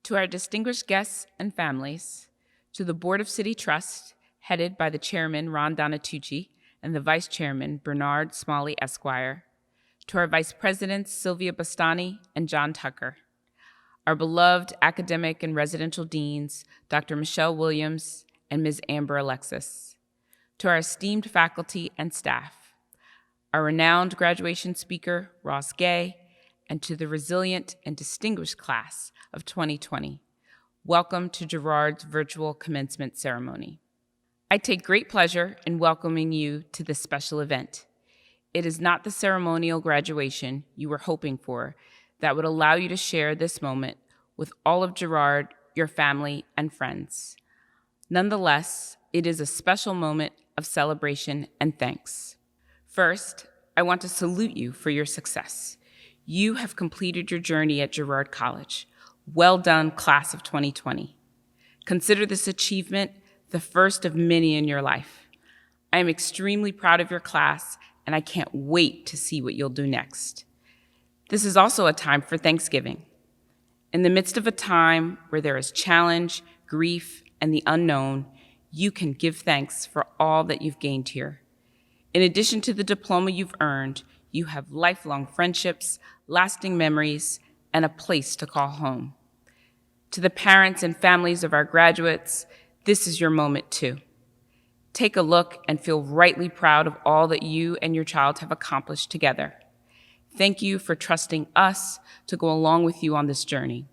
To our distinguished guests and families, to the Board of City Trust, headed by the Chairman, Ron Donatucci, and the Vice Chairman, Bernard Smalley, Esquire, to our Vice Presidents, Sylvia Bastani and John Tucker, our beloved academic and residential deans, Dr. Michelle Williams and Ms. Amber Alexis, to our esteemed faculty and staff, our renowned graduation speaker, Ross Gay, and to the resilient and distinguished class of 2020, welcome to Girard's virtual commencement ceremony. I take great pleasure in welcoming you to this special event. It is not the ceremonial graduation you were hoping for that would allow you to share this moment with all of Girard, your family, and friends. Nonetheless, it is a special moment of celebration and thanks. First, I want to salute you for your success. You have completed your journey at Girard College. Well done, class of 2020. Consider this achievement the first of many in your life. I am extremely proud of your class, and I can't wait to see what you'll do next. This is also a time for Thanksgiving. In the midst of a time where there is challenge, grief, and the unknown, you can give thanks for all that you've gained here. In addition to the diploma you've earned, you have lifelong friendships, lasting memories, and a place to call home. To the parents and families of our graduates, this is your moment too. Take a look and feel rightly proud of all that you and your child have accomplished together. Thank you for trusting us to go along with you on this journey.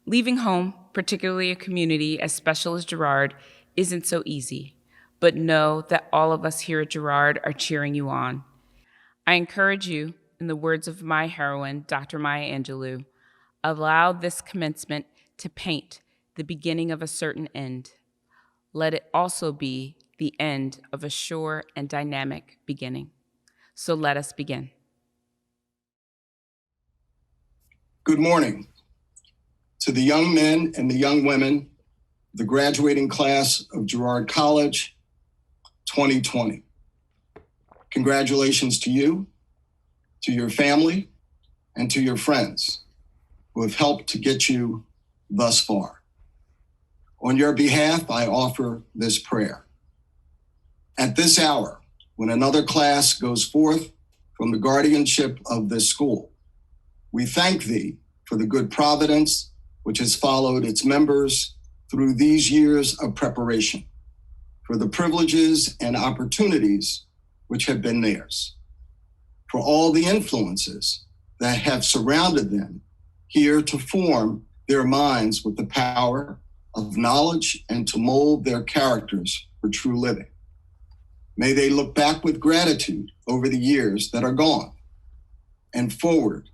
Leaving home, particularly a community as special as Girard, isn't so easy, but know that all of us here at Girard are cheering you on. I encourage you, in the words of my heroine, Dr. Maya Angelou, allow this commencement to paint the beginning of a certain end. Let it also be the end of a sure and dynamic beginning. So let us begin. Good morning to the young men and the young women, the graduating class of Girard College 2020. Congratulations to you, to your family, and to your friends who have helped to get you thus far. On your behalf, I offer this prayer. At this hour, when another class goes forth from the guardianship of this school, we thank thee for the good providence which has followed its members through these years of preparation, for the privileges and opportunities which have been theirs, for all the influences that have surrounded them here to form their minds with the power of knowledge and to mold their characters for true living. May they look back with gratitude over the years that are gone and forward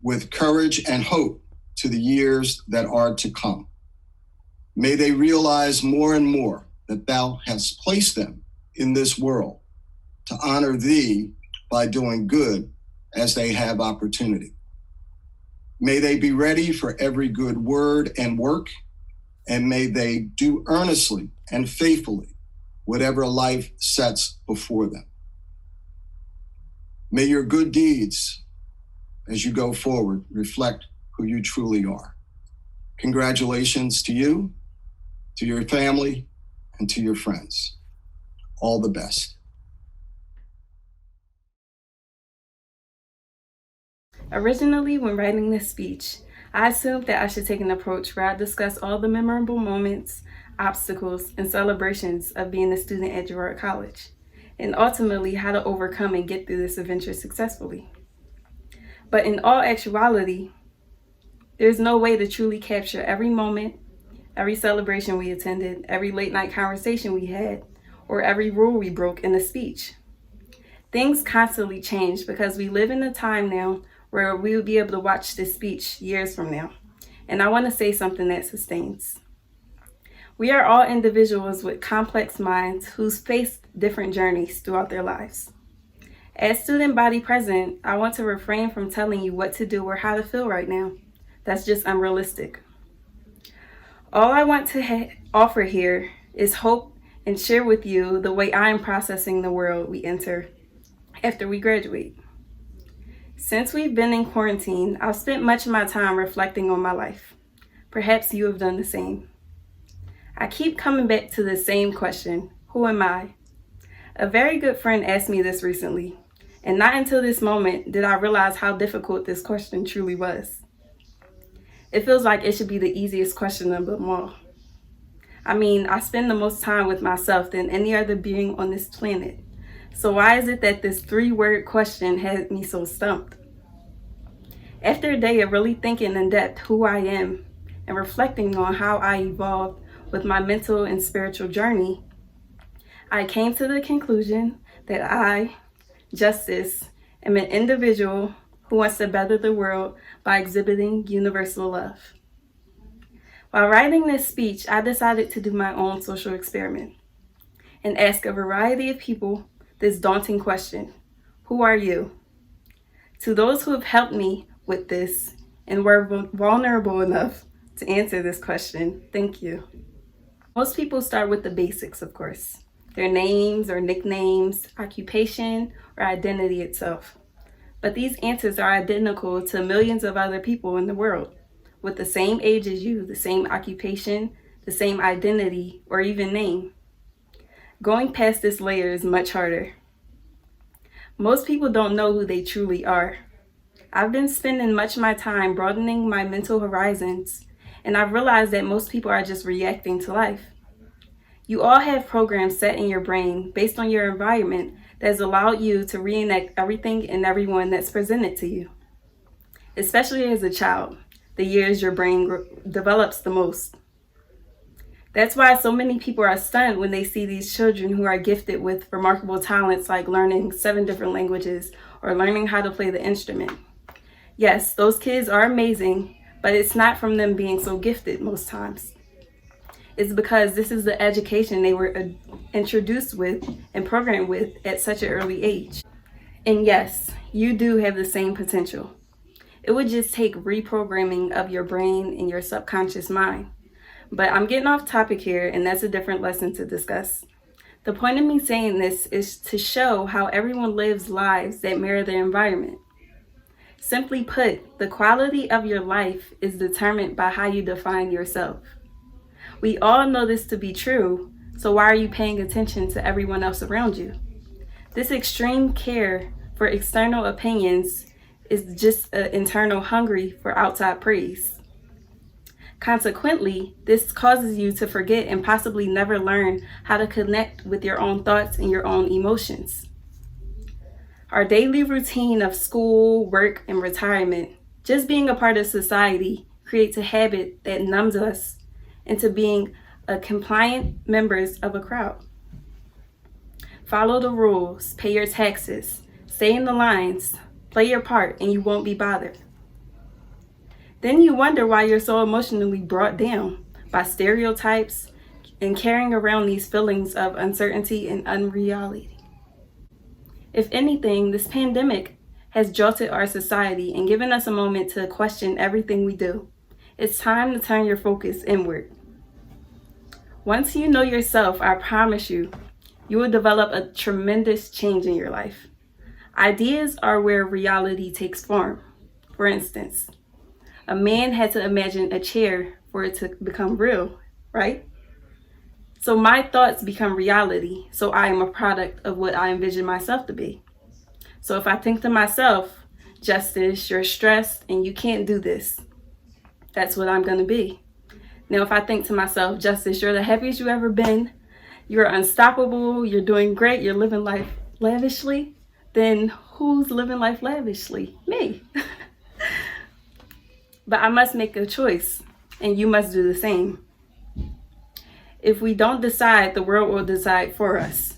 with courage and hope to the years that are to come. May they realize more and more that thou hast placed them in this world to honor thee by doing good as they have opportunity. May they be ready for every good word and work, and may they do earnestly and faithfully whatever life sets before them. May your good deeds as you go forward reflect who you truly are. Congratulations to you, to your family, and to your friends. All the best. Originally, when writing this speech, I assumed that I should take an approach where I discuss all the memorable moments, obstacles, and celebrations of being a student at Girard College, and ultimately how to overcome and get through this adventure successfully. But in all actuality, there's no way to truly capture every moment, every celebration we attended, every late night conversation we had, or every rule we broke in a speech. Things constantly change because we live in a time now where we will be able to watch this speech years from now. And I want to say something that sustains. We are all individuals with complex minds who's faced different journeys throughout their lives. As student body president, I want to refrain from telling you what to do or how to feel right now. That's just unrealistic. All I want to offer here is hope and share with you the way I am processing the world we enter after we graduate. Since we've been in quarantine, I've spent much of my time reflecting on my life. Perhaps you have done the same. I keep coming back to the same question, who am I? A very good friend asked me this recently, and not until this moment did I realize how difficult this question truly was. It feels like it should be the easiest question of them all. I mean, I spend the most time with myself than any other being on this planet. So why is it that this 3-word question had me so stumped? After a day of really thinking in depth who I am and reflecting on how I evolved with my mental and spiritual journey, I came to the conclusion that I, Justice, am an individual who wants to better the world by exhibiting universal love. While writing this speech, I decided to do my own social experiment and ask a variety of people this daunting question, who are you? To those who have helped me with this and were vulnerable enough to answer this question, thank you. Most people start with the basics, of course, their names or nicknames, occupation, or identity itself. But these answers are identical to millions of other people in the world with the same age as you, the same occupation, the same identity, or even name. Going past this layer is much harder. Most people don't know who they truly are. I've been spending much of my time broadening my mental horizons, and I've realized that most people are just reacting to life. You all have programs set in your brain based on your environment that has allowed you to reenact everything and everyone that's presented to you. Especially as a child, the years your brain develops the most. That's why so many people are stunned when they see these children who are gifted with remarkable talents like learning 7 different languages or learning how to play the instrument. Yes, those kids are amazing, but it's not from them being so gifted most times. It's because this is the education they were introduced with and programmed with at such an early age. And yes, you do have the same potential. It would just take reprogramming of your brain and your subconscious mind. But I'm getting off topic here, and that's a different lesson to discuss. The point of me saying this is to show how everyone lives lives that mirror their environment. Simply put, the quality of your life is determined by how you define yourself. We all know this to be true, so why are you paying attention to everyone else around you? This extreme care for external opinions is just an internal hungry for outside praise. Consequently, this causes you to forget and possibly never learn how to connect with your own thoughts and your own emotions. Our daily routine of school, work, and retirement, just being a part of society, creates a habit that numbs us into being compliant members of a crowd. Follow the rules, pay your taxes, stay in the lines, play your part, and you won't be bothered. Then you wonder why you're so emotionally brought down by stereotypes and carrying around these feelings of uncertainty and unreality. If anything, this pandemic has jolted our society and given us a moment to question everything we do. It's time to turn your focus inward. Once you know yourself, I promise you, you will develop a tremendous change in your life. Ideas are where reality takes form. For instance, a man had to imagine a chair for it to become real, right? So my thoughts become reality, so I am a product of what I envision myself to be. So if I think to myself, Justice, you're stressed and you can't do this, that's what I'm going to be. Now, if I think to myself, Justice, you're the happiest you've ever been, you're unstoppable, you're doing great, you're living life lavishly, then who's living life lavishly? Me. But I must make a choice, and you must do the same. If we don't decide, the world will decide for us.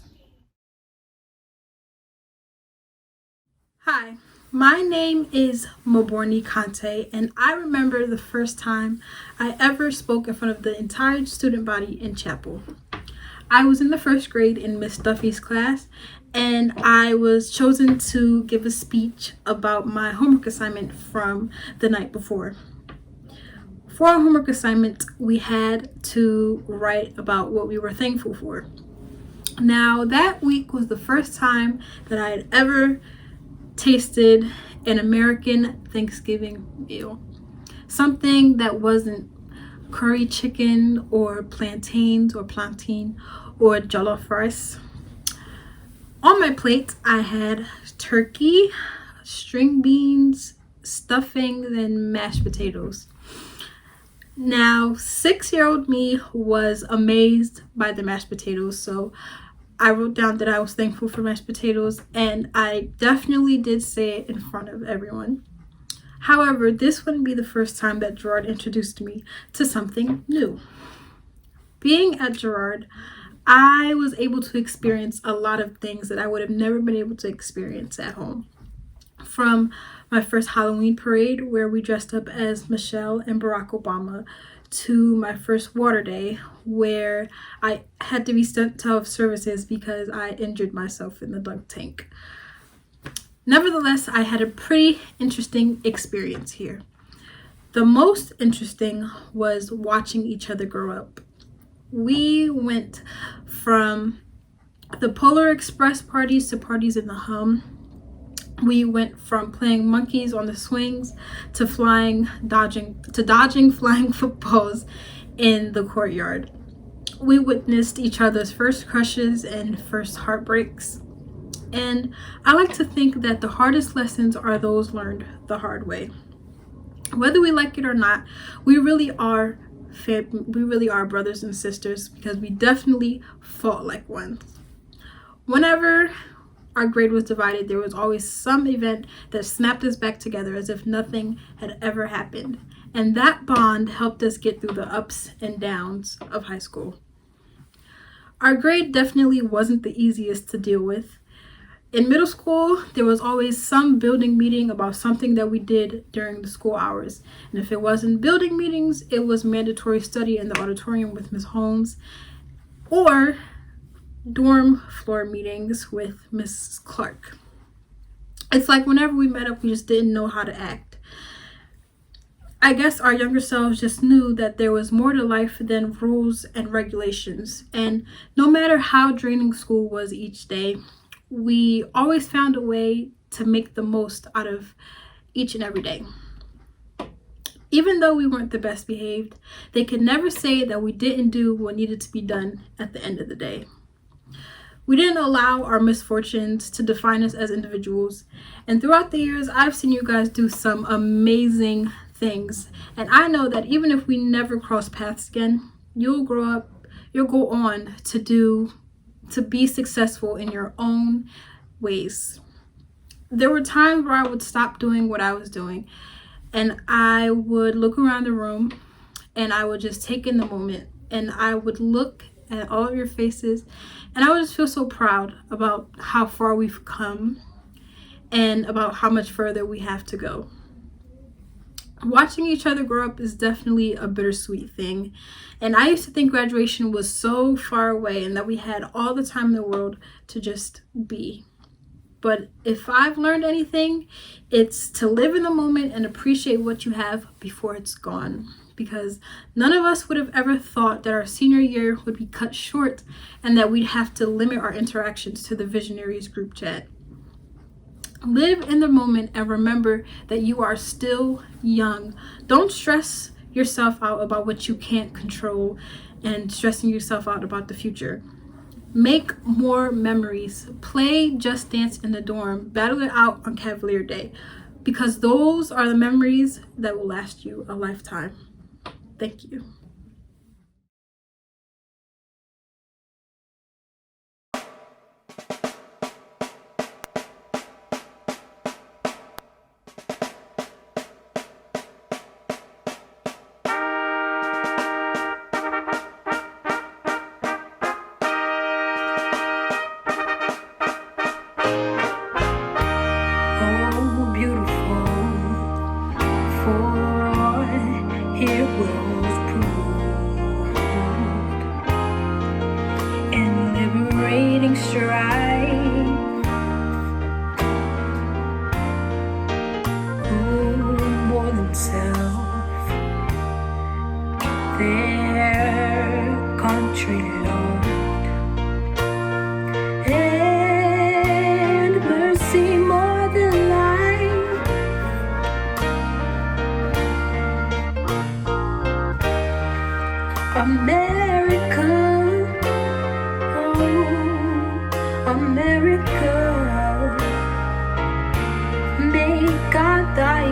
Hi, my name is Moborni Kante, and I remember the first time I ever spoke in front of the entire student body in chapel. I was in the first grade in Miss Duffy's class, and I was chosen to give a speech about my homework assignment from the night before. For our homework assignment, we had to write about what we were thankful for. Now, that week was the first time that I had ever tasted an American Thanksgiving meal. Something that wasn't curry chicken or plantain or jollof rice. On my plate, I had turkey, string beans, stuffing, and mashed potatoes. Now, 6-year-old me was amazed by the mashed potatoes, so I wrote down that I was thankful for mashed potatoes, and I definitely did say it in front of everyone. However, this wouldn't be the first time that Girard introduced me to something new. Being at Girard, I was able to experience a lot of things that I would have never been able to experience at home. From my first Halloween parade, where we dressed up as Michelle and Barack Obama, to my first water day, where I had to be sent out of services because I injured myself in the dunk tank. Nevertheless, I had a pretty interesting experience here. The most interesting was watching each other grow up. We went from the Polar Express parties to parties in the Hum. We went from playing monkeys on the swings to dodging flying footballs in the courtyard. We witnessed each other's first crushes and first heartbreaks. And I like to think that the hardest lessons are those learned the hard way. Whether we like it or not, we really are brothers and sisters, because we definitely fought like one. Whenever our grade was divided, there was always some event that snapped us back together as if nothing had ever happened. And that bond helped us get through the ups and downs of high school. Our grade definitely wasn't the easiest to deal with. In middle school, there was always some building meeting about something that we did during the school hours. And if it wasn't building meetings, it was mandatory study in the auditorium with Ms. Holmes, or dorm floor meetings with Mrs. Clark. It's like whenever we met up, we just didn't know how to act. I guess our younger selves just knew that there was more to life than rules and regulations. And no matter how draining school was each day, we always found a way to make the most out of each and every day. Even though we weren't the best behaved, they could never say that we didn't do what needed to be done at the end of the day. We didn't allow our misfortunes to define us as individuals. And throughout the years, I've seen you guys do some amazing things. And I know that even if we never cross paths again, you'll grow up, you'll go on to be successful in your own ways. There were times where I would stop doing what I was doing, and I would look around the room, and I would just take in the moment, and I would look at all of your faces, and I would just feel so proud about how far we've come and about how much further we have to go. Watching each other grow up is definitely a bittersweet thing. And I used to think graduation was so far away and that we had all the time in the world to just be. But if I've learned anything, it's to live in the moment and appreciate what you have before it's gone. Because none of us would have ever thought that our senior year would be cut short and that we'd have to limit our interactions to the Visionaries group chat. Live in the moment and remember that you are still young. Don't stress yourself out about what you can't control and stressing yourself out about the future. Make more memories. Play Just Dance in the dorm. Battle it out on Cavalier Day, because those are the memories that will last you a lifetime. Thank you.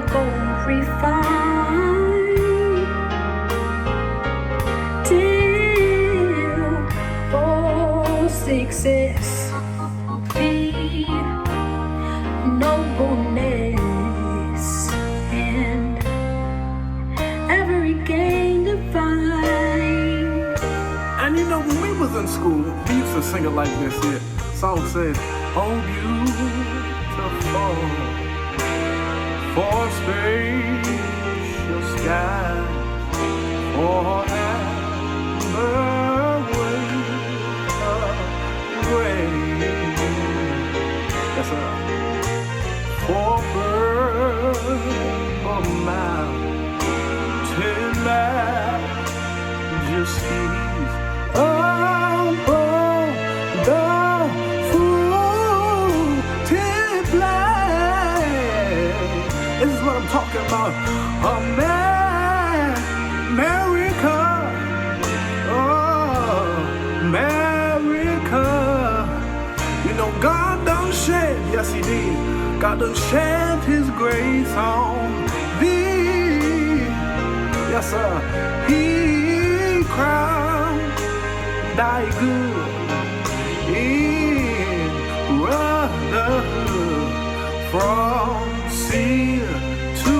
gold refined till all success be nobleness and every gain divine. And you know, when we was in school, we used to sing it like this here. Song says, oh beautiful for spacious skies, forever away. Yes, sir. For purple mountain majesties above the fruited plain. This is what I'm talking about. America. Oh, America. You know, God done shed, yes he did. God done shed his grace on thee. Yes, sir. He crowned thy good in brotherhood from sea to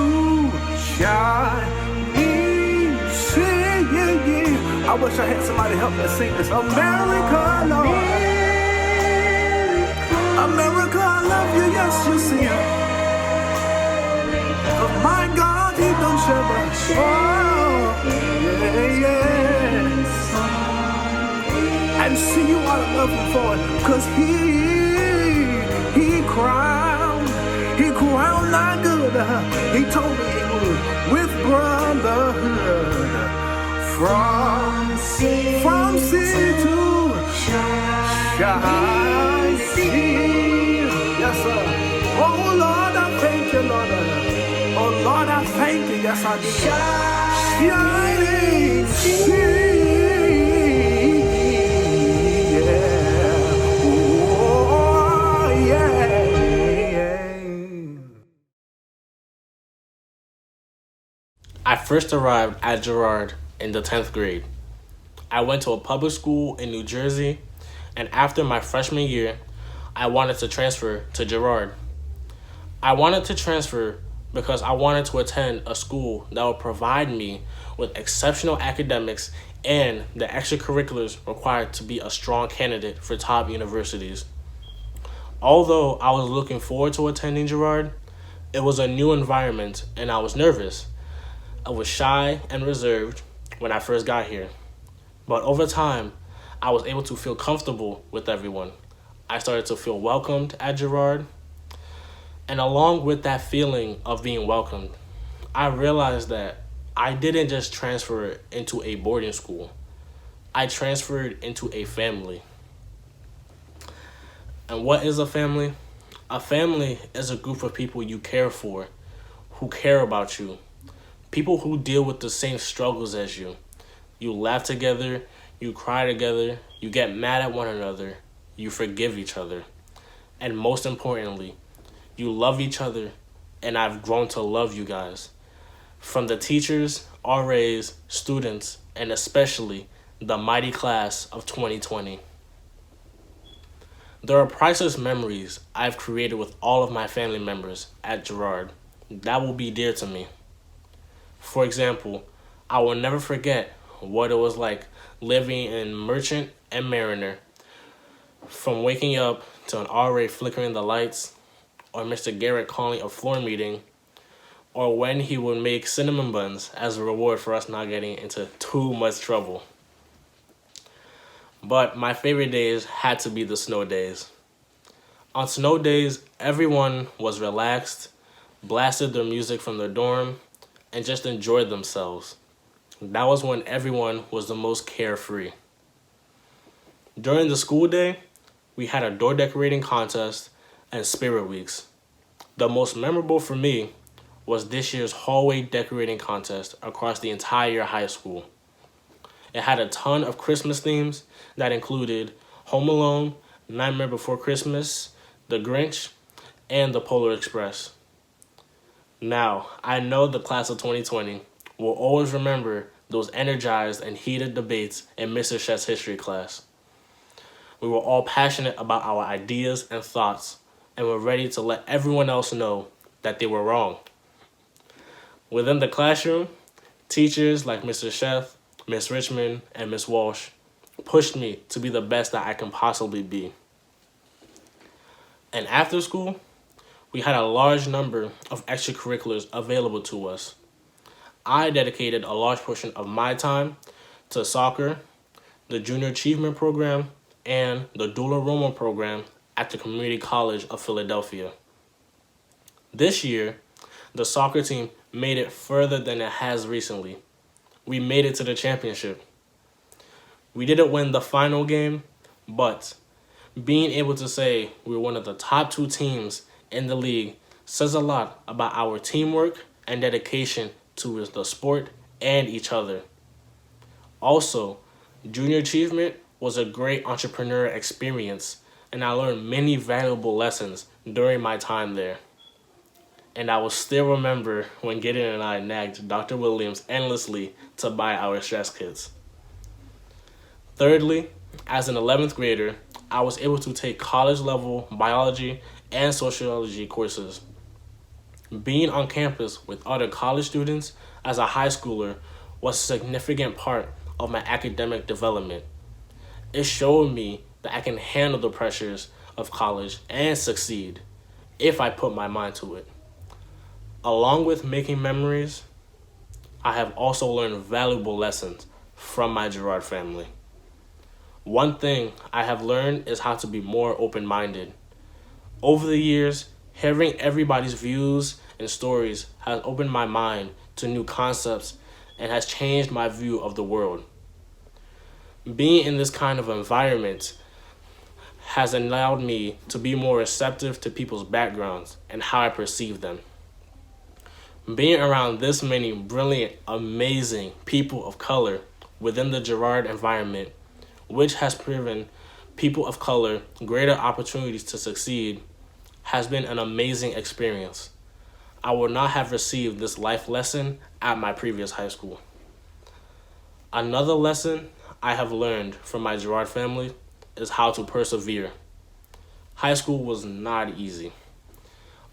shining sea. I wish I had somebody help me sing this. America, Lord. America, I love you, yes, you see it. But my God, he done shed the and see you ought to love him for it, cause he crowned thy good. He told me he would with brotherhood from sea to shining sea. Yes, sir. Oh Lord, I thank you, Lord. Oh Lord, I thank you. Yes, I do. Shining sea. I first arrived at Girard in the 10th grade. I went to a public school in New Jersey, and after my freshman year, I wanted to transfer to Girard. I wanted to transfer because I wanted to attend a school that would provide me with exceptional academics and the extracurriculars required to be a strong candidate for top universities. Although I was looking forward to attending Girard, it was a new environment and I was nervous. I was shy and reserved when I first got here, but over time, I was able to feel comfortable with everyone. I started to feel welcomed at Girard, and along with that feeling of being welcomed, I realized that I didn't just transfer into a boarding school. I transferred into a family. And what is a family? A family is a group of people you care for, who care about you. People who deal with the same struggles as you. You laugh together, you cry together, you get mad at one another, you forgive each other. And most importantly, you love each other, and I've grown to love you guys. From the teachers, RAs, students, and especially the mighty class of 2020. There are priceless memories I've created with all of my family members at Girard that will be dear to me. For example, I will never forget what it was like living in Merchant and Mariner. From waking up to an RA flickering the lights, or Mr. Garrett calling a floor meeting, or when he would make cinnamon buns as a reward for us not getting into too much trouble. But my favorite days had to be the snow days. On snow days, everyone was relaxed, blasted their music from their dorm, and just enjoyed themselves. That was when everyone was the most carefree. During the school day, we had a door decorating contest and spirit weeks. The most memorable for me was this year's hallway decorating contest across the entire high school. It had a ton of Christmas themes that included Home Alone, Nightmare Before Christmas, The Grinch, and the Polar Express. Now, I know the class of 2020 will always remember those energized and heated debates in Mr. Shet's history class. We were all passionate about our ideas and thoughts, and were ready to let everyone else know that they were wrong. Within the classroom, teachers like Mr. Sheth, Miss Richmond, and Miss Walsh pushed me to be the best that I can possibly be. And after school, we had a large number of extracurriculars available to us. I dedicated a large portion of my time to soccer, the Junior Achievement Program, and the Dula Roma program at the Community College of Philadelphia. This year, the soccer team made it further than it has recently. We made it to the championship. We didn't win the final game, but being able to say we were one of the top 2 teams in the league says a lot about our teamwork and dedication to the sport and each other. Also, Junior Achievement was a great entrepreneurial experience, and I learned many valuable lessons during my time there. And I will still remember when Gideon and I nagged Dr. Williams endlessly to buy our stress kits. Thirdly, as an 11th grader, I was able to take college-level biology and sociology courses. Being on campus with other college students as a high schooler was a significant part of my academic development. It showed me that I can handle the pressures of college and succeed if I put my mind to it. Along with making memories, I have also learned valuable lessons from my Girard family. One thing I have learned is how to be more open-minded. Over the years, hearing everybody's views and stories has opened my mind to new concepts and has changed my view of the world. Being in this kind of environment has allowed me to be more receptive to people's backgrounds and how I perceive them. Being around this many brilliant, amazing people of color within the Girard environment, which has given people of color greater opportunities to succeed, has been an amazing experience. I would not have received this life lesson at my previous high school. Another lesson I have learned from my Girard family is how to persevere. High school was not easy.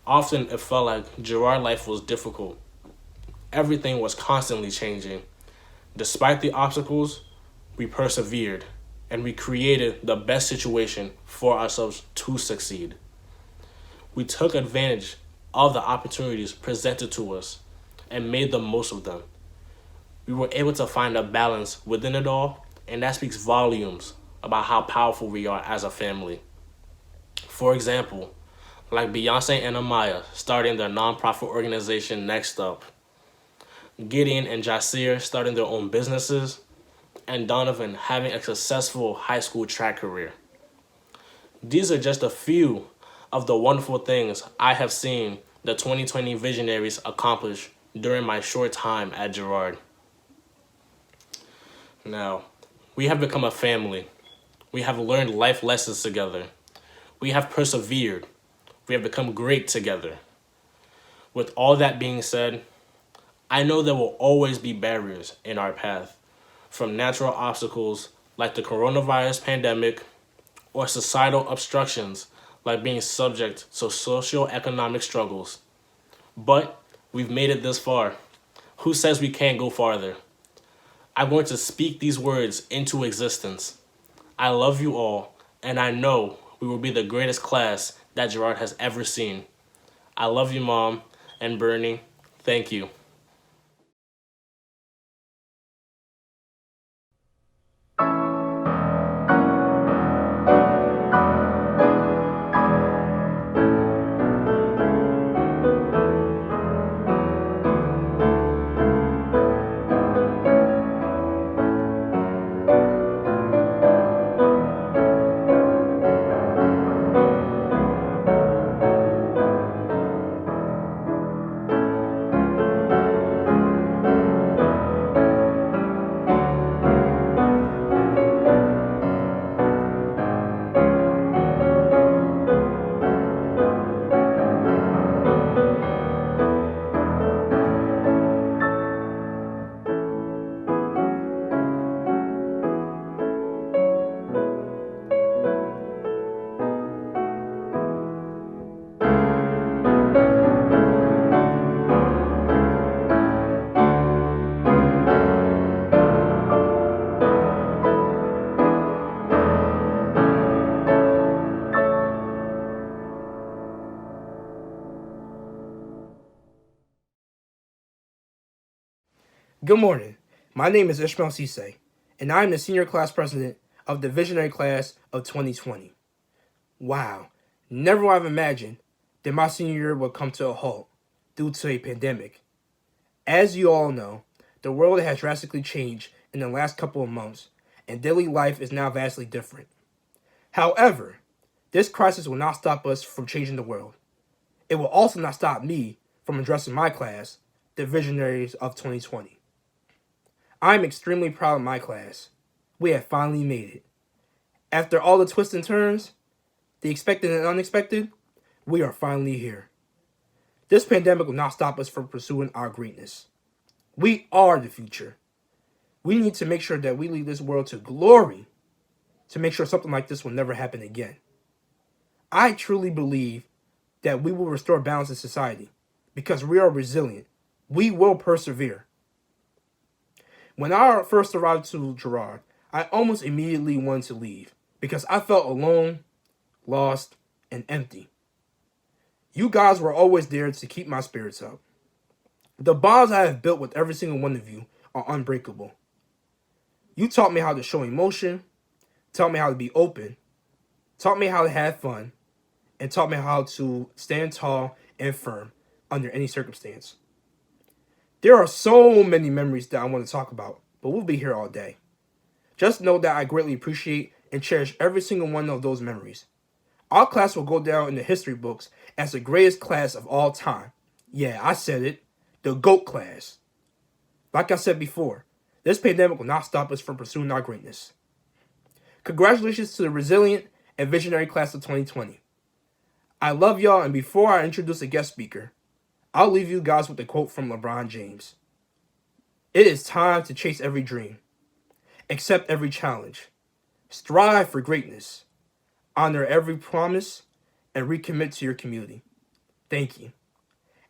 Often it felt like Girard life was difficult. Everything was constantly changing. Despite the obstacles, we persevered and we created the best situation for ourselves to succeed. We took advantage of the opportunities presented to us and made the most of them. We were able to find a balance within it all, and that speaks volumes about how powerful we are as a family. For example, like Beyonce and Amaya starting their nonprofit organization Next Up, Gideon and Jysir starting their own businesses, and Donovan having a successful high school track career. These are just a few of the wonderful things I have seen the 2020 visionaries accomplish during my short time at Girard. Now, we have become a family. We have learned life lessons together. We have persevered. We have become great together. With all that being said, I know there will always be barriers in our path, from natural obstacles like the coronavirus pandemic or societal obstructions like being subject to socioeconomic struggles. But we've made it this far. Who says we can't go farther? I'm going to speak these words into existence. I love you all, and I know we will be the greatest class that Girard has ever seen. I love you, Mom, and Bernie, thank you. Good morning. My name is Ishmael Cisse, and I am the senior class president of the visionary class of 2020. Wow, never would have imagined that my senior year would come to a halt due to a pandemic. As you all know, the world has drastically changed in the last couple of months, and daily life is now vastly different. However, this crisis will not stop us from changing the world. It will also not stop me from addressing my class, the visionaries of 2020. I am extremely proud of my class. We have finally made it. After all the twists and turns, the expected and unexpected, we are finally here. This pandemic will not stop us from pursuing our greatness. We are the future. We need to make sure that we lead this world to glory to make sure something like this will never happen again. I truly believe that we will restore balance in society because we are resilient. We will persevere. When I first arrived to Girard, I almost immediately wanted to leave because I felt alone, lost, and empty. You guys were always there to keep my spirits up. The bonds I have built with every single one of you are unbreakable. You taught me how to show emotion, taught me how to be open, taught me how to have fun, and taught me how to stand tall and firm under any circumstance. There are so many memories that I want to talk about, but we'll be here all day. Just know that I greatly appreciate and cherish every single one of those memories. Our class will go down in the history books as the greatest class of all time. Yeah, I said it, the GOAT class. Like I said before, this pandemic will not stop us from pursuing our greatness. Congratulations to the resilient and visionary class of 2020. I love y'all, and before I introduce a guest speaker, I'll leave you guys with a quote from LeBron James. It is time to chase every dream, accept every challenge, strive for greatness, honor every promise, and recommit to your community. Thank you.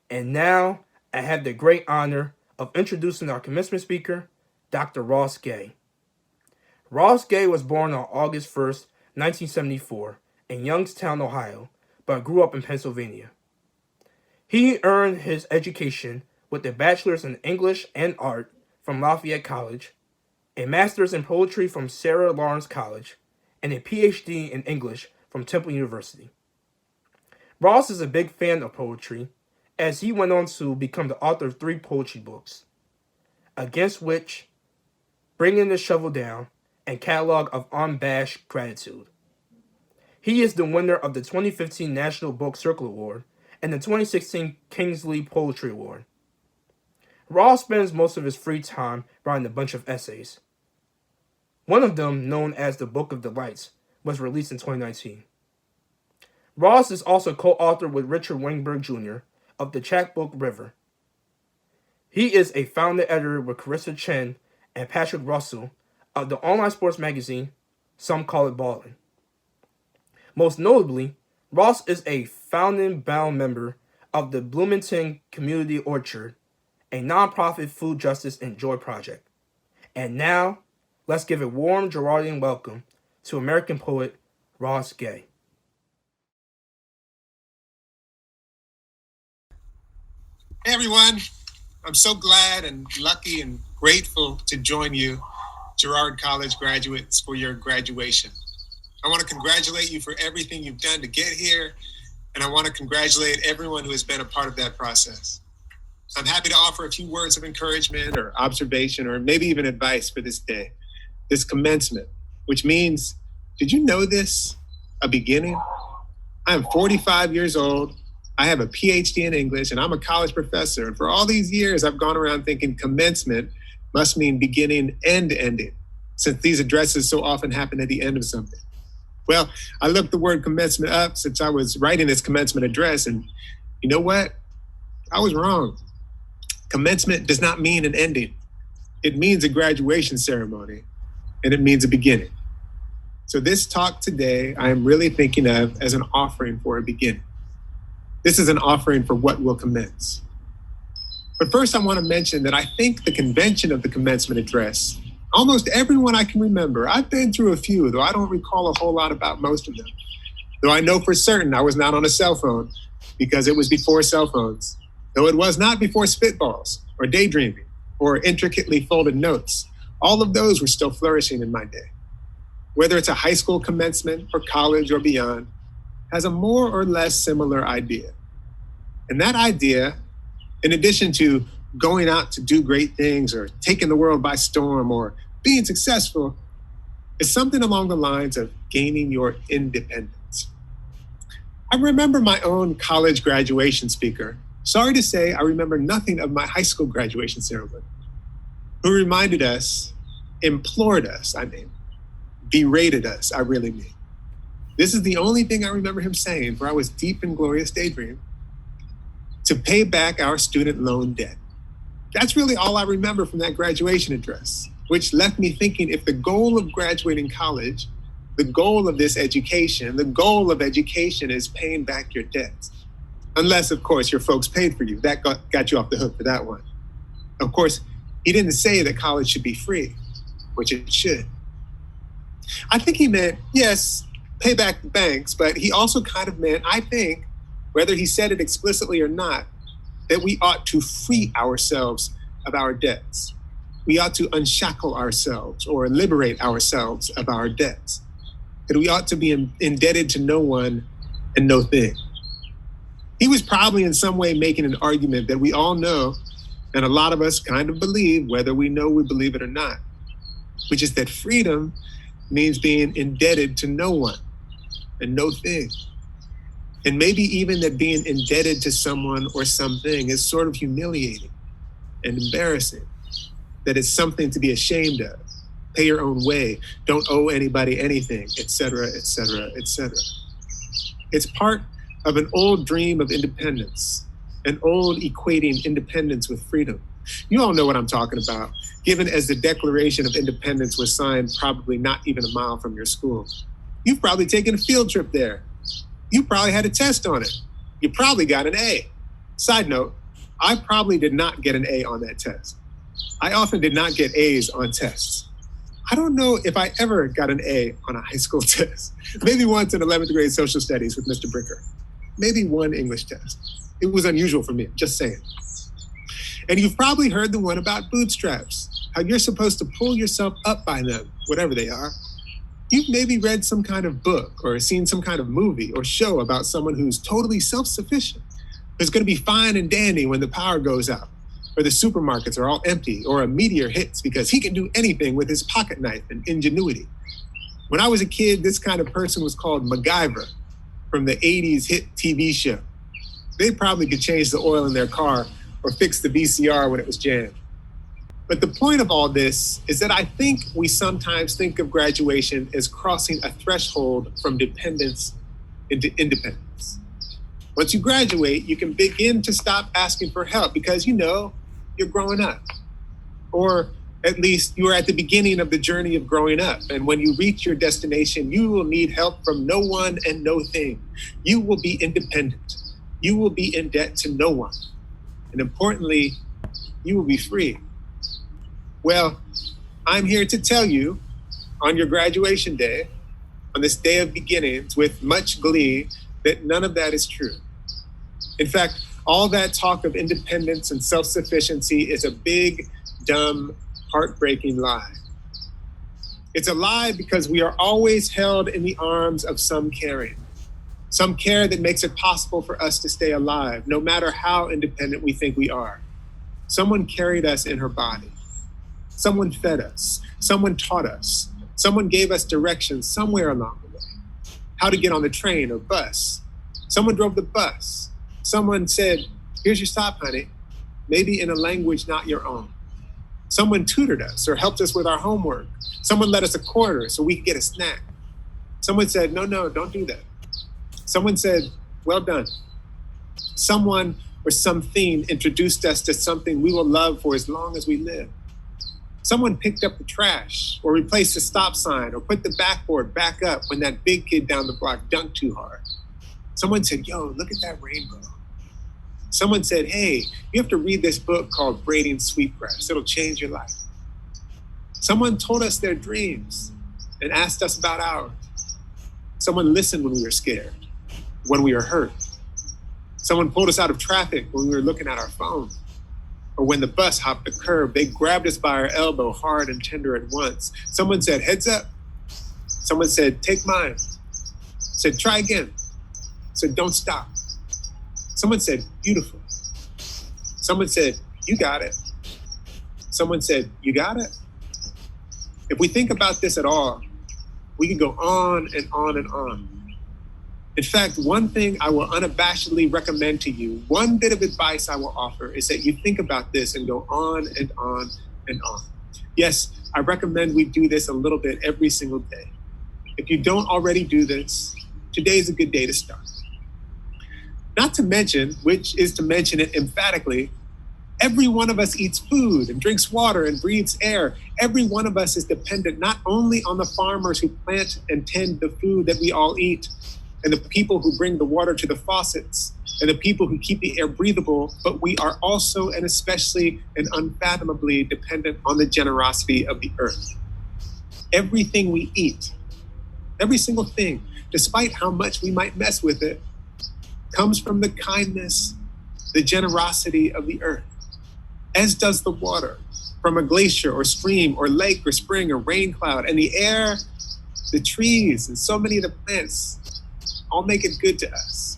And now, I have the great honor of introducing our commencement speaker, Dr. Ross Gay. Ross Gay was born on August 1st, 1974, in Youngstown, Ohio, but grew up in Pennsylvania. He earned his education with a bachelor's in English and art from Lafayette College, a master's in poetry from Sarah Lawrence College, and a PhD in English from Temple University. Ross is a big fan of poetry, as he went on to become the author of 3 poetry books, Against Which, Bringing the Shovel Down, and Catalog of Unabashed Gratitude. He is the winner of the 2015 National Book Circle Award and the 2016 Kingsley Poetry Award. Ross spends most of his free time writing a bunch of essays. One of them, known as the Book of Delights, was released in 2019. Ross is also co-author with Richard Wingberg Jr. of the chapbook River. He is a founding editor with Carissa Chen and Patrick Russell of the online sports magazine Some Call It Ballin'. Most notably, Ross is a founding bound member of the Bloomington Community Orchard, a nonprofit food justice and joy project. And now, let's give a warm Girardian welcome to American poet Ross Gay. Hey everyone, I'm so glad and lucky and grateful to join you, Girard College graduates, for your graduation. I want to congratulate you for everything you've done to get here, and I want to congratulate everyone who has been a part of that process. I'm happy to offer a few words of encouragement or observation or maybe even advice for this day, this commencement, which means, did you know this? A beginning? I am 45 years old. I have a PhD in English, and I'm a college professor. And for all these years, I've gone around thinking commencement must mean beginning and ending, since these addresses so often happen at the end of something. Well, I looked the word commencement up since I was writing this commencement address, and you know what? I was wrong. Commencement does not mean an ending. It means a graduation ceremony, and it means a beginning. So this talk today, I am really thinking of as an offering for a beginning. This is an offering for what will commence. But first, I want to mention that I think the convention of the commencement address, almost everyone I can remember, I've been through a few, though I don't recall a whole lot about most of them. Though I know for certain I was not on a cell phone because it was before cell phones. Though it was not before spitballs or daydreaming. or intricately folded notes, all of those were still flourishing in my day. Whether it's a high school commencement or college or beyond, has a more or less similar idea. And that idea, in addition to going out to do great things or taking the world by storm or being successful, is something along the lines of gaining your independence. I remember my own college graduation speaker. Sorry to say, I remember nothing of my high school graduation ceremony, who reminded us, implored us, berated us, I really mean. This is the only thing I remember him saying, for I was deep in glorious daydream, to pay back our student loan debt. That's really all I remember from that graduation address, which left me thinking, if the goal of graduating college, the goal of this education, the goal of education is paying back your debts. Unless, of course, your folks paid for you. That got you off the hook for that one. Of course, he didn't say that college should be free, which it should. I think he meant, yes, pay back the banks, but he also kind of meant, I think, whether he said it explicitly or not, that we ought to free ourselves of our debts. We ought to unshackle ourselves or liberate ourselves of our debts. That we ought to be indebted to no one and no thing. He was probably in some way making an argument that we all know, and a lot of us kind of believe, whether we know we believe it or not, which is that freedom means being indebted to no one and no thing. And maybe even that being indebted to someone or something is sort of humiliating and embarrassing, that it's something to be ashamed of. Pay your own way, don't owe anybody anything, et cetera, et cetera, et cetera. It's part of an old dream of independence, an old equating independence with freedom. You all know what I'm talking about, given as the Declaration of Independence was signed probably not even a mile from your school. You've probably taken a field trip there. You probably had a test on it. You probably got an A. Side note, I probably did not get an A on that test. I often did not get A's on tests. I don't know if I ever got an A on a high school test. Maybe once in 11th grade social studies with Mr. Bricker. Maybe one English test. It was unusual for me, just saying. And you've probably heard the one about bootstraps, how you're supposed to pull yourself up by them, whatever they are. You've maybe read some kind of book or seen some kind of movie or show about someone who's totally self-sufficient, who's going to be fine and dandy when the power goes out, or the supermarkets are all empty, or a meteor hits because he can do anything with his pocket knife and ingenuity. When I was a kid, this kind of person was called MacGyver from the 80s hit TV show. They probably could change the oil in their car or fix the VCR when it was jammed. But the point of all this is that I think we sometimes think of graduation as crossing a threshold from dependence into independence. Once you graduate, you can begin to stop asking for help because you're growing up. Or at least you are at the beginning of the journey of growing up. And when you reach your destination, you will need help from no one and no thing. You will be independent. You will be in debt to no one. And importantly, you will be free. Well, I'm here to tell you on your graduation day, on this day of beginnings, with much glee, that none of that is true. In fact, all that talk of independence and self-sufficiency is a big, dumb, heartbreaking lie. It's a lie because we are always held in the arms of some care that makes it possible for us to stay alive, no matter how independent we think we are. Someone carried us in her body. Someone fed us. Someone taught us. Someone gave us directions somewhere along the way. How to get on the train or bus. Someone drove the bus. Someone said, "Here's your stop, honey," maybe in a language not your own. Someone tutored us or helped us with our homework. Someone lent us a quarter so we could get a snack. Someone said, no, don't do that. Someone said, "Well done." Someone or something introduced us to something we will love for as long as we live. Someone picked up the trash or replaced the stop sign or put the backboard back up when that big kid down the block dunked too hard. Someone said, "Yo, look at that rainbow." Someone said, "Hey, you have to read this book called Braiding Sweetgrass. It'll change your life." Someone told us their dreams and asked us about ours. Someone listened when we were scared, when we were hurt. Someone pulled us out of traffic when we were looking at our phone. Or when the bus hopped the curb, they grabbed us by our elbow hard and tender at once. Someone said, heads up. Someone said, take mine. Said, try again. Said, don't stop. Someone said, beautiful. Someone said, you got it. Someone said, you got it. If we think about this at all, we can go on and on and on. In fact, one thing I will unabashedly recommend to you, one bit of advice I will offer, is that you think about this and go on and on and on. Yes, I recommend we do this a little bit every single day. If you don't already do this, today is a good day to start. Not to mention, which is to mention it emphatically, every one of us eats food and drinks water and breathes air. Every one of us is dependent not only on the farmers who plant and tend the food that we all eat, and the people who bring the water to the faucets, and the people who keep the air breathable, but we are also and especially and unfathomably dependent on the generosity of the earth. Everything we eat, every single thing, despite how much we might mess with it, comes from the kindness, the generosity of the earth, as does the water from a glacier or stream or lake or spring or rain cloud, and the air, the trees, and so many of the plants all make it good to us.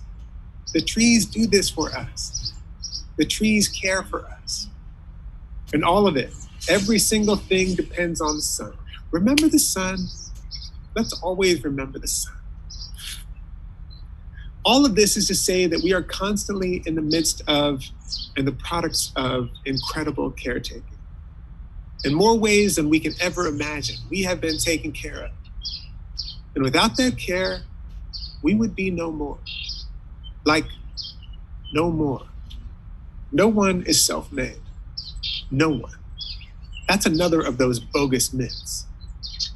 The trees do this for us. The trees care for us. And all of it, every single thing depends on the sun. Remember the sun? Let's always remember the sun. All of this is to say that we are constantly in the midst of and the products of incredible caretaking. In more ways than we can ever imagine, we have been taken care of. And without that care, we would be no more. Like, no more. No one is self-made. No one. That's another of those bogus myths.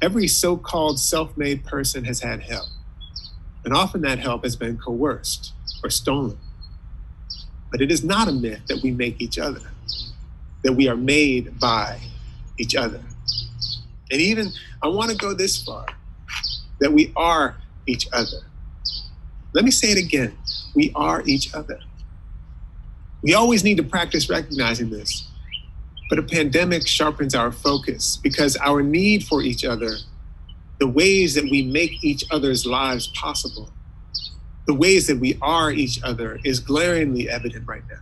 Every so-called self-made person has had help. And often that help has been coerced or stolen. But it is not a myth that we make each other, that we are made by each other. And even, I want to go this far, that we are each other. Let me say it again. We are each other. We always need to practice recognizing this, but a pandemic sharpens our focus because our need for each other, the ways that we make each other's lives possible, the ways that we are each other is glaringly evident right now.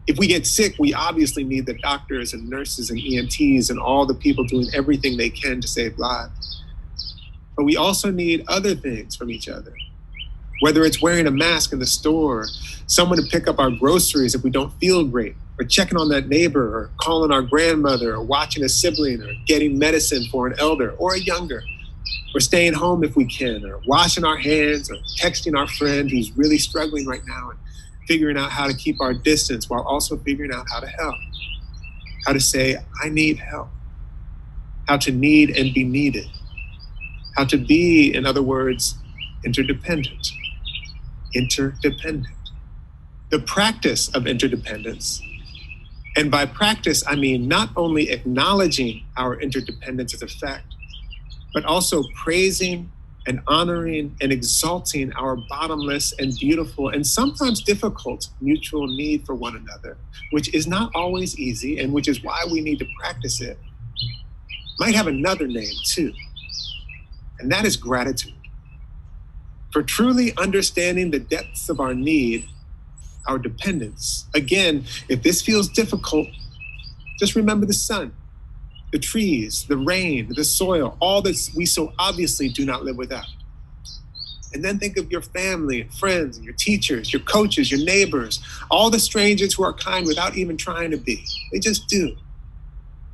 If we get sick, we obviously need the doctors and nurses and EMTs and all the people doing everything they can to save lives. But we also need other things from each other. Whether it's wearing a mask in the store, someone to pick up our groceries if we don't feel great, or checking on that neighbor, or calling our grandmother, or watching a sibling, or getting medicine for an elder or a younger, or staying home if we can, or washing our hands, or texting our friend who's really struggling right now and figuring out how to keep our distance while also figuring out how to help. How to say, I need help. How to need and be needed. How to be, in other words, interdependent. Interdependent. The practice of interdependence, and by practice, I mean not only acknowledging our interdependence as a fact, but also praising and honoring and exalting our bottomless and beautiful and sometimes difficult mutual need for one another, which is not always easy and which is why we need to practice it, might have another name too, and that is gratitude. For truly understanding the depths of our need, our dependence. Again, if this feels difficult, just remember the sun, the trees, the rain, the soil, all that we so obviously do not live without. And then think of your family and friends and your teachers, your coaches, your neighbors, all the strangers who are kind without even trying to be. They just do.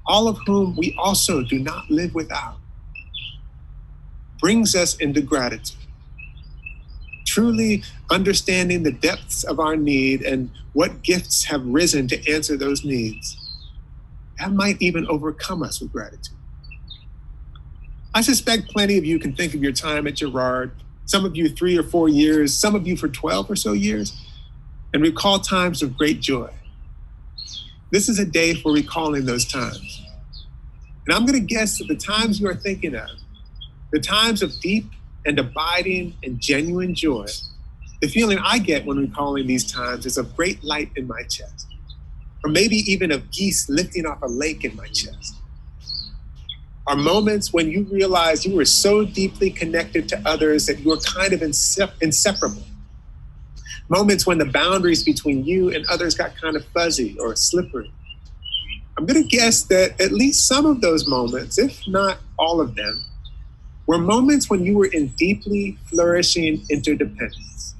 All of whom we also do not live without. Brings us into gratitude. Truly understanding the depths of our need and what gifts have risen to answer those needs, that might even overcome us with gratitude. I suspect plenty of you can think of your time at Girard, some of you 3 or 4 years, some of you for 12 or so years, and recall times of great joy. This is a day for recalling those times. And I'm going to guess that the times you are thinking of, the times of deep and abiding and genuine joy, the feeling I get when recalling these times is of great light in my chest. or maybe even of geese lifting off a lake in my chest, are moments when you realize you were so deeply connected to others that you were kind of inseparable. Moments when the boundaries between you and others got kind of fuzzy or slippery. I'm going to guess that at least some of those moments, if not all of them, were moments when you were in deeply flourishing interdependence,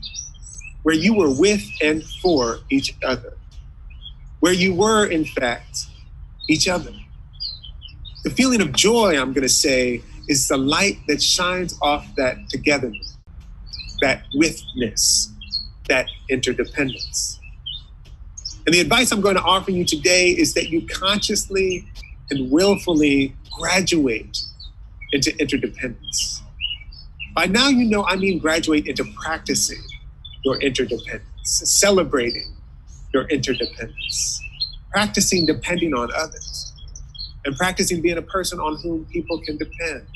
where you were with and for each other, where you were, in fact, each other. The feeling of joy, I'm going to say, is the light that shines off that togetherness, that withness, that interdependence. And the advice I'm going to offer you today is that you consciously and willfully graduate into interdependence. By now, you know I mean graduate into practicing your interdependence, celebrating your interdependence, practicing depending on others, and practicing being a person on whom people can depend,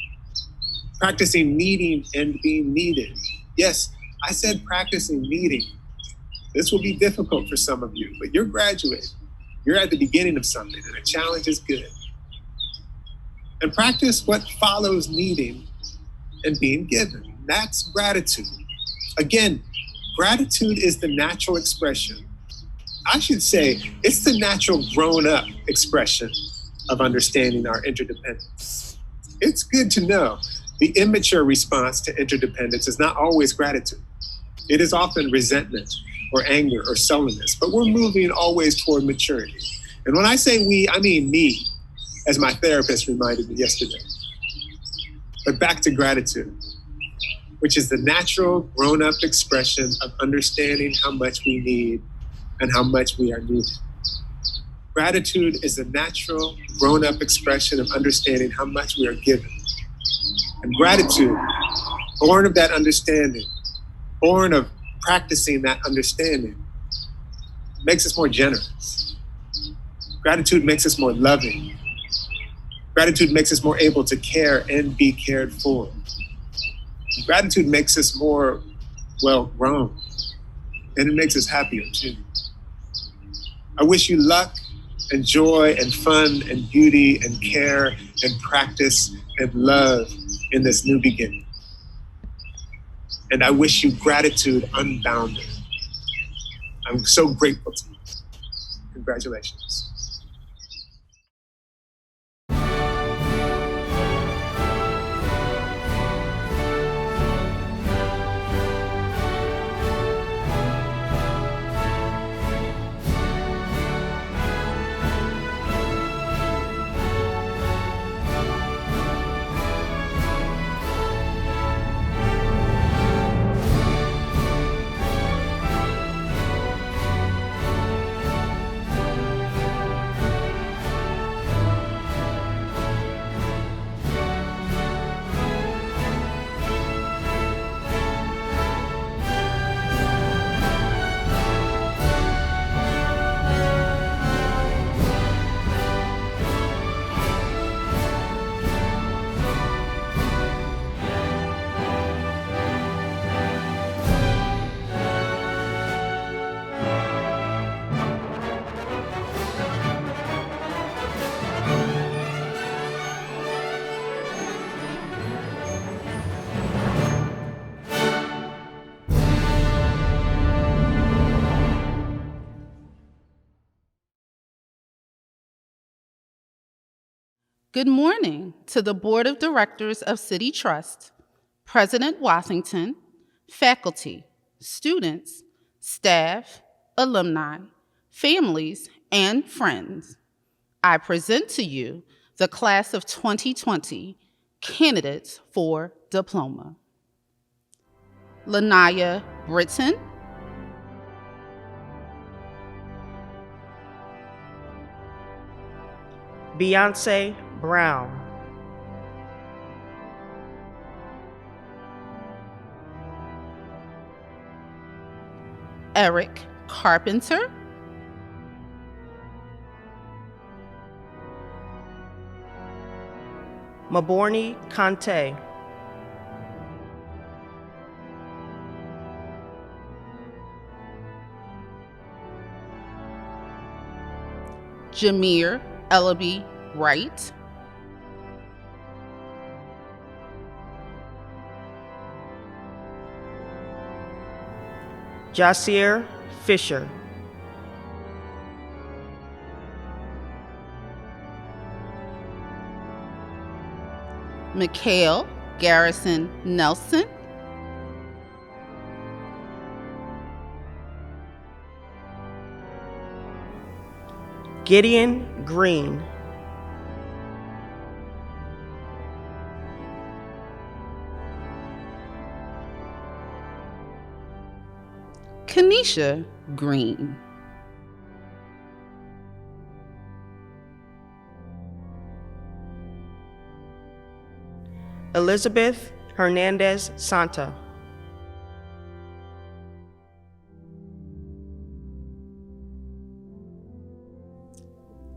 practicing needing and being needed. Yes, I said practicing needing. This will be difficult for some of you, but you're graduating. You're at the beginning of something, and a challenge is good. And practice what follows needing and being given. That's gratitude. Again, gratitude is the natural expression. I should say, it's the natural grown-up expression of understanding our interdependence. It's good to know the immature response to interdependence is not always gratitude. It is often resentment or anger or sullenness, but we're moving always toward maturity. And when I say we, I mean me, as my therapist reminded me yesterday. But back to gratitude, which is the natural grown-up expression of understanding how much we need and how much we are needed. Gratitude is the natural grown-up expression of understanding how much we are given. And gratitude, born of that understanding, born of practicing that understanding, makes us more generous. Gratitude makes us more loving. Gratitude makes us more able to care and be cared for. Gratitude makes us more well-grown, and it makes us happier too. I wish you luck and joy and fun and beauty and care and practice and love in this new beginning. And I wish you gratitude unbounded. I'm so grateful to you. Congratulations. Good morning to the Board of Directors of City Trust, President Wathington, faculty, students, staff, alumni, families, and friends. I present to you the class of 2020 candidates for diploma. Lanaya Britton, Beyonce Brown, Eric Carpenter, Maborni Kante, Jameer Ellaby Wright, Jysir Fisher, Mikhail Garrison Nelson, Gideon Green, Kanisha Green, Elizabeth Hernandez Santa,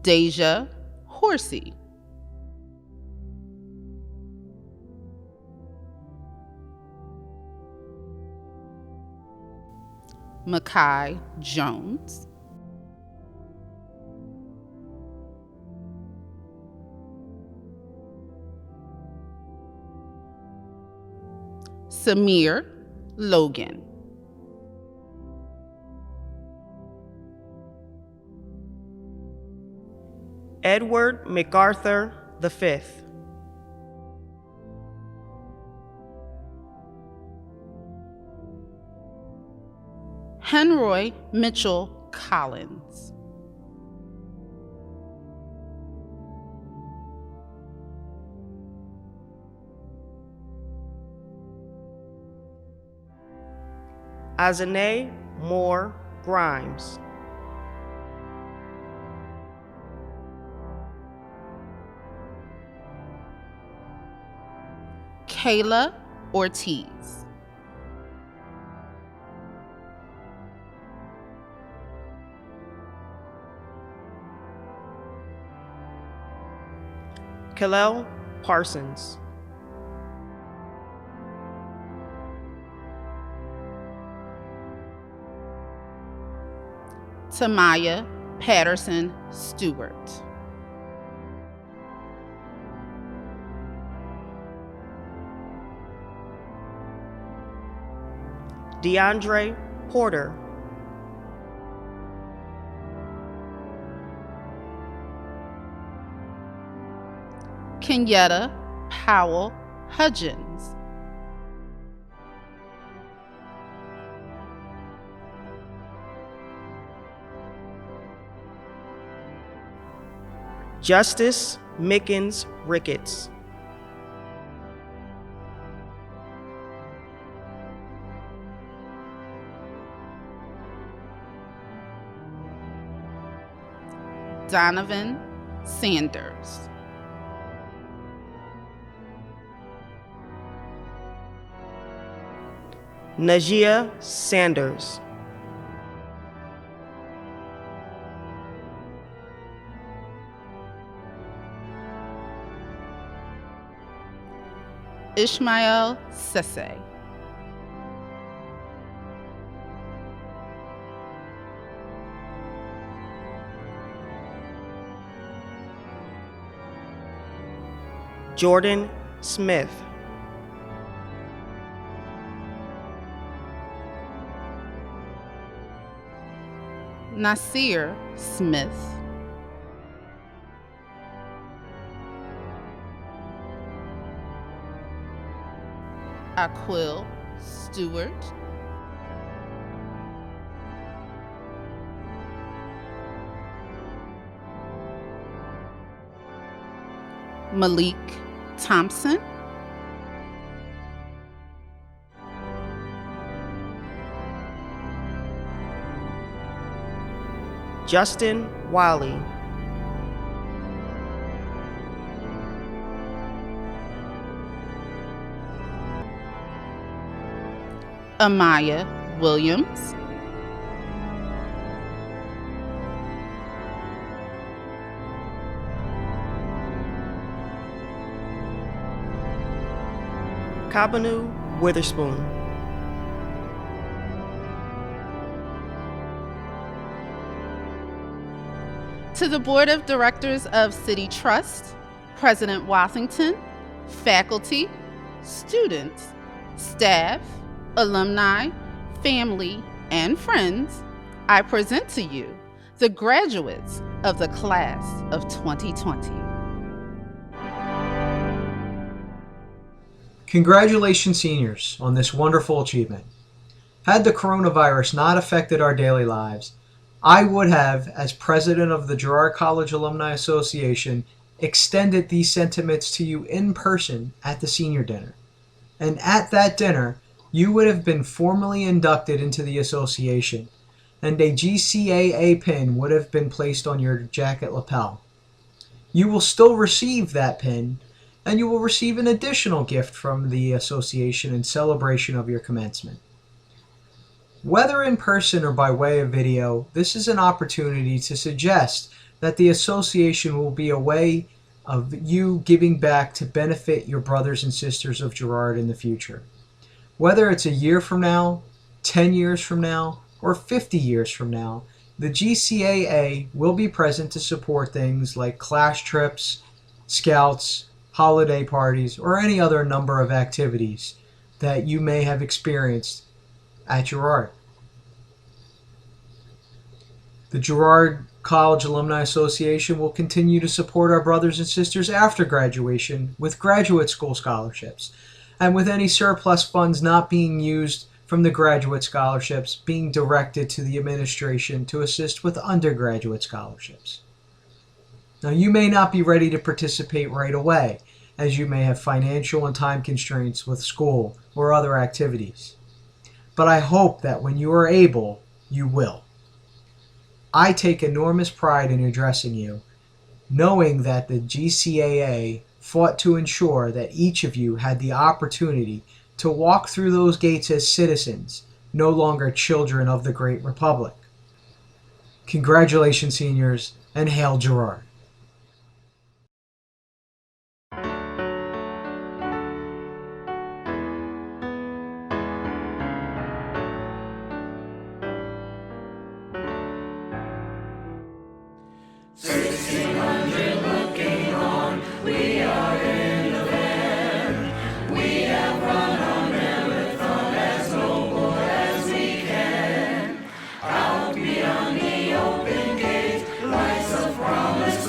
Deja Horsey, Mikah Jones, Samir Logan, Edward McArthur V, Henroy Mitchell Collins, Izynae Moore-Grimes, Kayla Ortiz, Khalel Parsons, Tamaya Patterson Stewart, DeAndre Porter, Kenyatta Powell Hudgens, Justice Mickens-Ricketts, Donovan Sanders, Najia Sanders, Ishmael Sese, Jordan Smith, Nasir Smith, Aquil Stewart, Malik Thompson, Justin Wiley, Amaya Williams, Kabanu Witherspoon, To the Board of Directors of City Trust, President Washington, faculty, students, staff, alumni, family, and friends, I present to you the graduates of the class of 2020. Congratulations, seniors, on this wonderful achievement. Had the coronavirus not affected our daily lives, I would have, as president of the Girard College Alumni Association, extended these sentiments to you in person at the senior dinner. And at that dinner, you would have been formally inducted into the association, and a GCAA pin would have been placed on your jacket lapel. You will still receive that pin, and you will receive an additional gift from the association in celebration of your commencement. Whether in person or by way of video, this is an opportunity to suggest that the association will be a way of you giving back to benefit your brothers and sisters of Girard in the future. Whether it's a year from now, 10 years from now, or 50 years from now, the GCAA will be present to support things like class trips, scouts, holiday parties, or any other number of activities that you may have experienced at Girard. The Girard College Alumni Association will continue to support our brothers and sisters after graduation with graduate school scholarships, and with any surplus funds not being used from the graduate scholarships being directed to the administration to assist with undergraduate scholarships. Now, you may not be ready to participate right away, as you may have financial and time constraints with school or other activities. But I hope that when you are able, you will. I take enormous pride in addressing you, knowing that the GCAA fought to ensure that each of you had the opportunity to walk through those gates as citizens, no longer children of the Great Republic. Congratulations, seniors, and hail Girard. Beyond the open gate, lights of promise.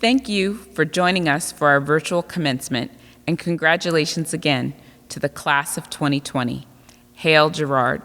Thank you for joining us for our virtual commencement, and congratulations again to the class of 2020. Hail Girard.